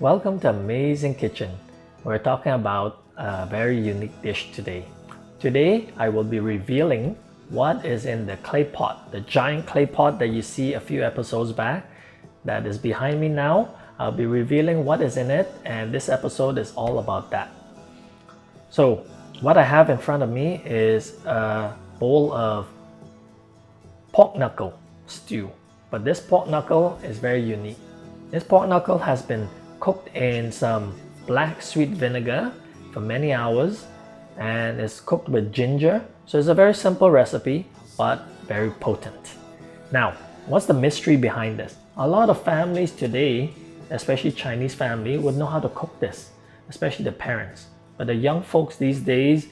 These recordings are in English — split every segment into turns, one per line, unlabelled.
Welcome to Amazing Kitchen. We're talking about a very unique dish today. Today, I will be revealing what is in the clay pot, the giant clay pot that you see a few episodes back that is behind me now. I'll be revealing what is in it, and this episode is all about that. So, what I have in front of me is a bowl of pork knuckle stew, but this pork knuckle is very unique. This pork knuckle has been cooked in some black sweet vinegar for many hours and is cooked with ginger. So it's a very simple recipe, but very potent. Now, what's the mystery behind this? A lot of families today, especially Chinese family, would know how to cook this, especially the parents. But the young folks these days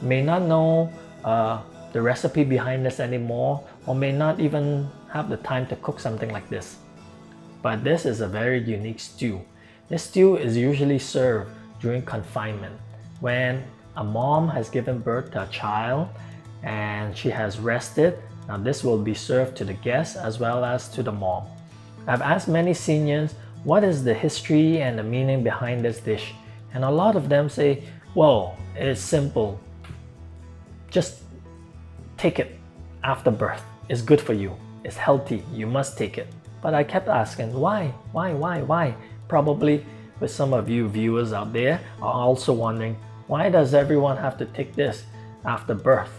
may not know the recipe behind this anymore, or may not even have the time to cook something like this. But this is a very unique stew. This stew is usually served during confinement when a mom has given birth to a child and she has rested. Now this will be served to the guests as well as to the mom. I've asked many seniors what is the history and the meaning behind this dish, and a lot of them say, well, it's simple. Just take it after birth. It's good for you. It's healthy. You must take it. But I kept asking, why? Probably with some of you viewers out there are also wondering, why does everyone have to take this after birth?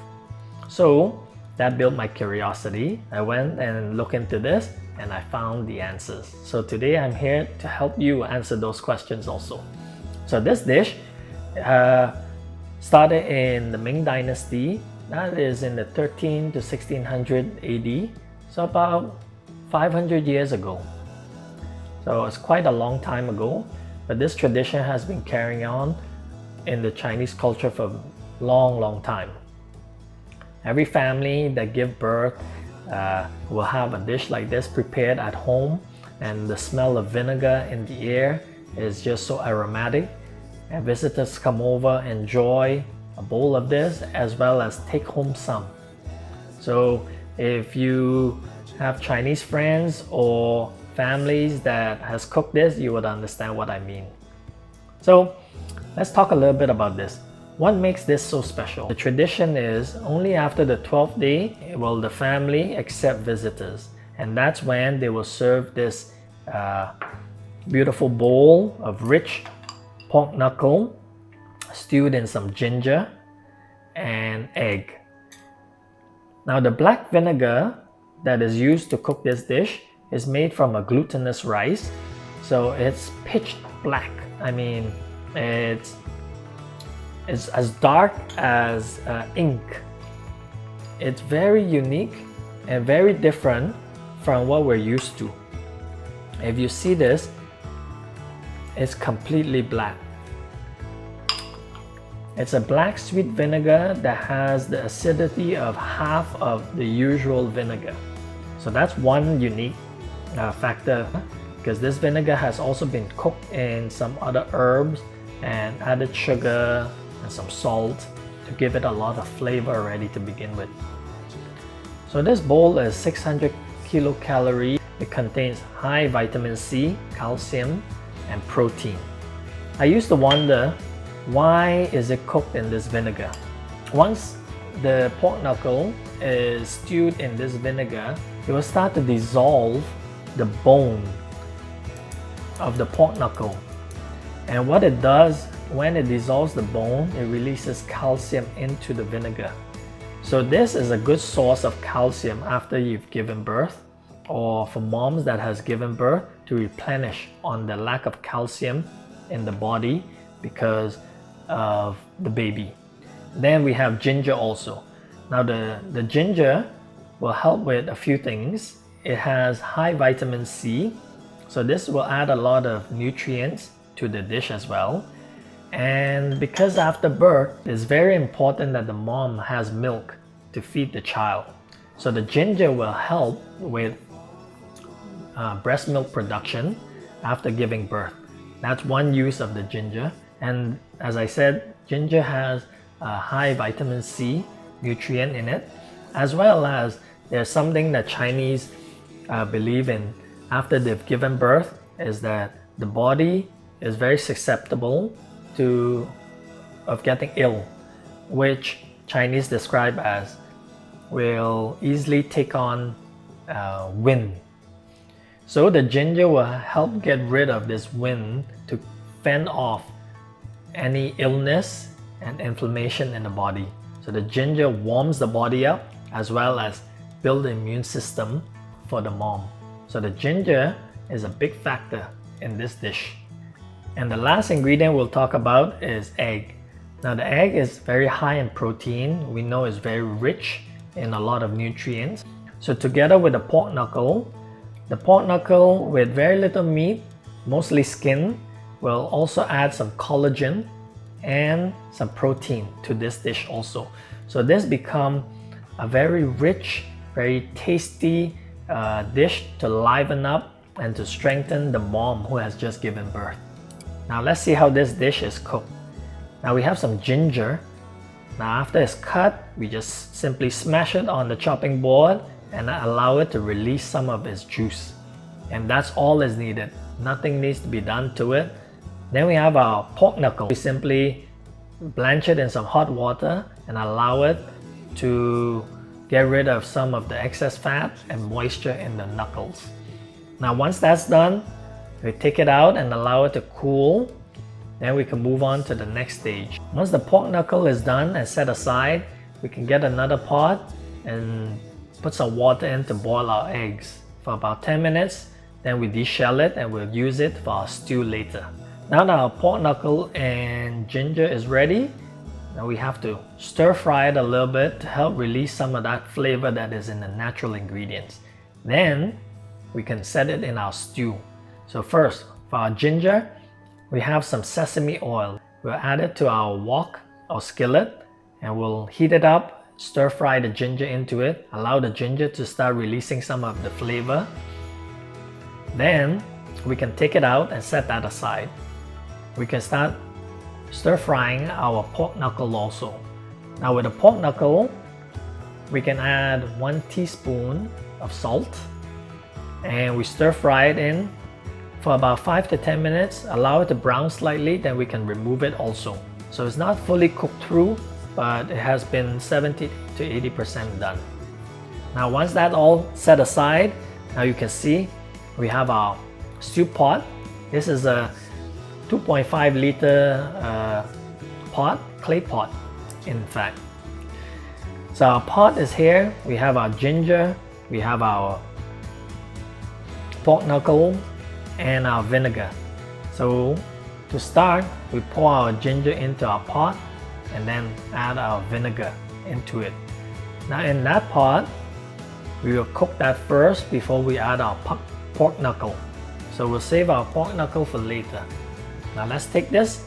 So that built my curiosity. I went and looked into this and I found the answers. So today I'm here to help you answer those questions also. So this dish started in the Ming Dynasty. That is in the 13 to 1600 AD. So about 500 years ago. So it's quite a long time ago, but this tradition has been carrying on in the Chinese culture for a long time. Every family that give birth will have a dish like this prepared at home, and the smell of vinegar in the air is just so aromatic, and visitors come over, enjoy a bowl of this as well as take home some. So if you have Chinese friends or families that has cooked this, you would understand what I mean. So let's talk a little bit about this. What makes this so special? The tradition is only after the 12th day will the family accept visitors, and that's when they will serve this beautiful bowl of rich pork knuckle stewed in some ginger and egg. Now the black vinegar that is used to cook this dish is made from a glutinous rice, so it's pitch black. I mean, it's as dark as ink. It's very unique and very different from what we're used to. If you see this, it's completely black. It's a black sweet vinegar that has the acidity of half of the usual vinegar. So that's one unique factor, because this vinegar has also been cooked in some other herbs and added sugar and some salt to give it a lot of flavor already to begin with. So this bowl is 600 kilocalories. It contains high vitamin C, calcium, and protein. I used to wonder, why is it cooked in this vinegar? Once the pork knuckle is stewed in this vinegar, it will start to dissolve the bone of the pork knuckle. And what it does, when it dissolves the bone, it releases calcium into the vinegar. So this is a good source of calcium after you've given birth, or for moms that has given birth, to replenish on the lack of calcium in the body because of the baby. Then we have ginger also. Now the ginger will help with a few things. It has high vitamin C, so this will add a lot of nutrients to the dish as well. And because after birth, it's very important that the mom has milk to feed the child. So the ginger will help with breast milk production after giving birth. That's one use of the ginger. And as I said, ginger has a high vitamin C nutrient in it, as well as there's something that Chinese believe in after they've given birth, is that the body is very susceptible of getting ill, which Chinese describe as will easily take on wind. So the ginger will help get rid of this wind to fend off any illness and inflammation in the body. So the ginger warms the body up as well as build the immune system for the mom. So the ginger is a big factor in this dish. And the last ingredient we'll talk about is egg. Now the egg is very high in protein. We know it's very rich in a lot of nutrients. So together with the pork knuckle with very little meat, mostly skin, will also add some collagen and some protein to this dish also. So this becomes a very rich, very tasty dish to liven up and to strengthen the mom who has just given birth. Now let's see how this dish is cooked. Now we have some ginger. Now after it's cut, we just simply smash it on the chopping board and allow it to release some of its juice. And that's all is needed. Nothing needs to be done to it. Then we have our pork knuckle. We simply blanch it in some hot water and allow it to get rid of some of the excess fat and moisture in the knuckles. Now once that's done, we take it out and allow it to cool. Then we can move on to the next stage. Once the pork knuckle is done and set aside, we can get another pot and put some water in to boil our eggs for about 10 minutes. Then we deshell it and we'll use it for our stew later. Now that our pork knuckle and ginger is ready, now we have to stir fry it a little bit to help release some of that flavor that is in the natural ingredients. Then we can set it in our stew. So first, for our ginger, we have some sesame oil. We'll add it to our wok or skillet and we'll heat it up, stir fry the ginger into it, allow the ginger to start releasing some of the flavor. Then we can take it out and set that aside. We can start stir frying our pork knuckle also. Now with the pork knuckle, we can add 1 teaspoon of salt and we stir fry it in for about 5 to 10 minutes, allow it to brown slightly, then we can remove it also. So it's not fully cooked through, but it has been 70 to 80% done. Now once that all set aside, now you can see we have our stew pot. This is a 2.5 liter pot, clay pot in fact. So our pot is here. We have our ginger, we have our pork knuckle and our vinegar. So to start, we pour our ginger into our pot and then add our vinegar into it. Now in that pot, we will cook that first before we add our pork knuckle. So we'll save our pork knuckle for later. Now let's take this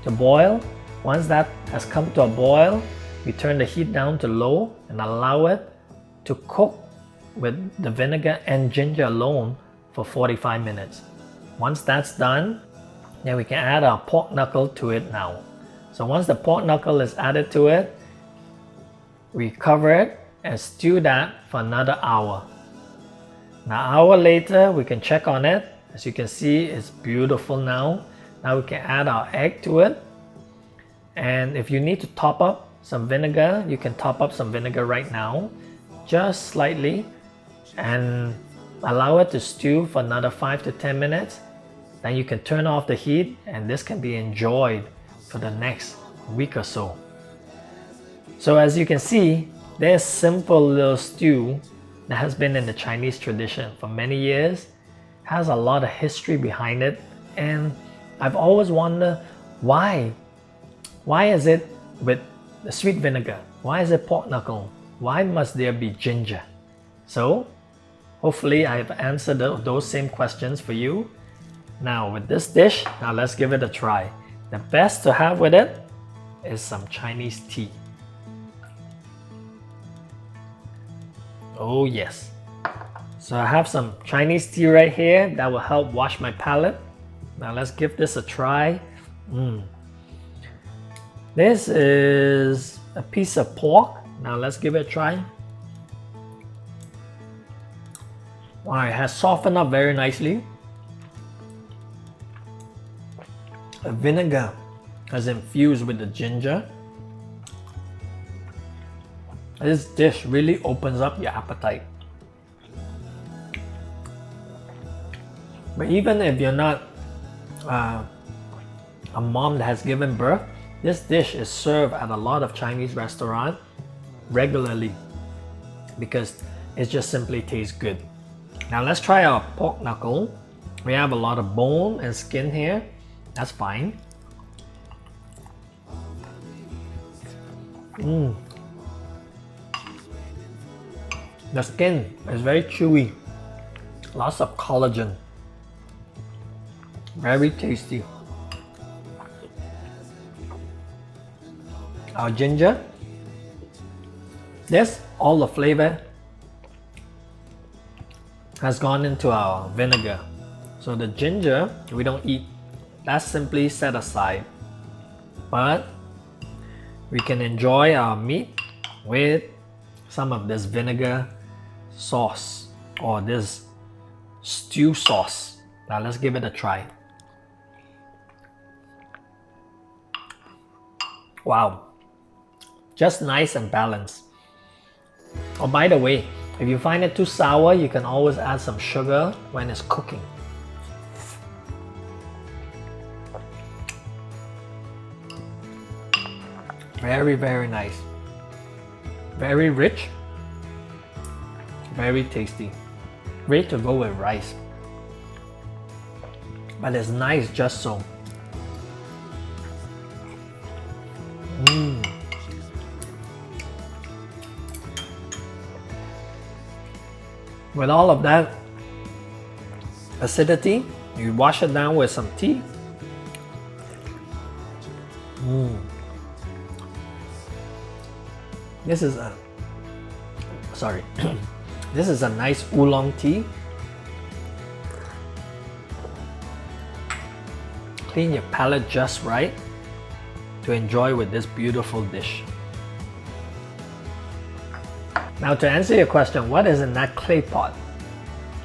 to boil. Once that has come to a boil, we turn the heat down to low and allow it to cook with the vinegar and ginger alone for 45 minutes. Once that's done, then we can add our pork knuckle to it now. So once the pork knuckle is added to it, we cover it and stew that for another hour. Now an hour later, we can check on it. As you can see, it's beautiful now. Now we can add our egg to it. And if you need to top up some vinegar, you can top up some vinegar right now, just slightly, and allow it to stew for another 5 to 10 minutes. Then you can turn off the heat and this can be enjoyed for the next week or so. So as you can see, this simple little stew that has been in the Chinese tradition for many years has a lot of history behind it, and I've always wondered why is it with the sweet vinegar? Why is it pork knuckle? Why must there be ginger? So hopefully I've answered those same questions for you. Now with this dish, now let's give it a try. The best to have with it is some Chinese tea. Oh yes. So I have some Chinese tea right here that will help wash my palate. Now let's give this a try. This is a piece of pork. Now let's give it a try. Wow, it has softened up very nicely. The vinegar is infused with the ginger. This dish really opens up your appetite. But even if you're not a mom that has given birth, this dish is served at a lot of Chinese restaurants regularly because it just simply tastes good. Now let's try our pork knuckle. We have a lot of bone and skin here. That's fine. The skin is very chewy. Lots of collagen. Very tasty. Our ginger. All the flavor has gone into our vinegar. So the ginger we don't eat. That's simply set aside. But we can enjoy our meat with some of this vinegar sauce or this stew sauce. Now let's give it a try. Wow, just nice and balanced. Oh, by the way, if you find it too sour, you can always add some sugar when it's cooking. Very, very nice. Very rich. Very tasty. Great to go with rice. But it's nice just so. With all of that acidity, you wash it down with some tea. This is a this is a nice oolong tea. Clean your palate just right to enjoy with this beautiful dish. Now to answer your question, what is in that clay pot?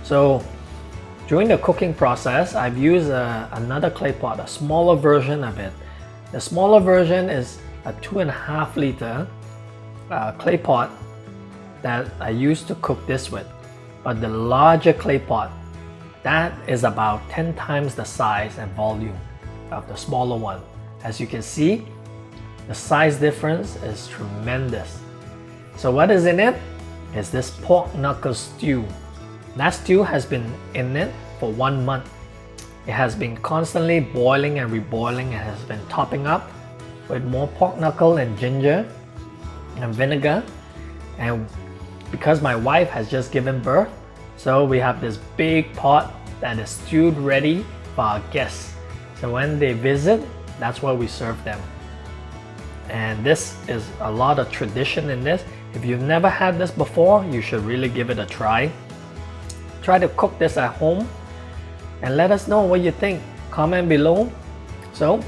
So during the cooking process, I've used another clay pot, a smaller version of it. The smaller version is a 2.5 liter clay pot that I used to cook this with. But the larger clay pot, that is about 10 times the size and volume of the smaller one. As you can see, the size difference is tremendous. So what is in it? Is this pork knuckle stew. That stew has been in it for 1 month. It has been constantly boiling and reboiling and has been topping up with more pork knuckle and ginger and vinegar. And because my wife has just given birth, so we have this big pot that is stewed ready for our guests. So when they visit, that's what we serve them. And this is a lot of tradition in this. If you've never had this before, you should really give it a try. Try to cook this at home and let us know what you think. Comment below. So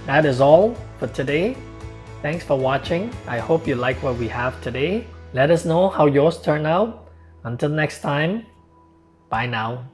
that is all for today. Thanks for watching. I hope you like what we have today. Let us know how yours turned out. Until next time, bye now.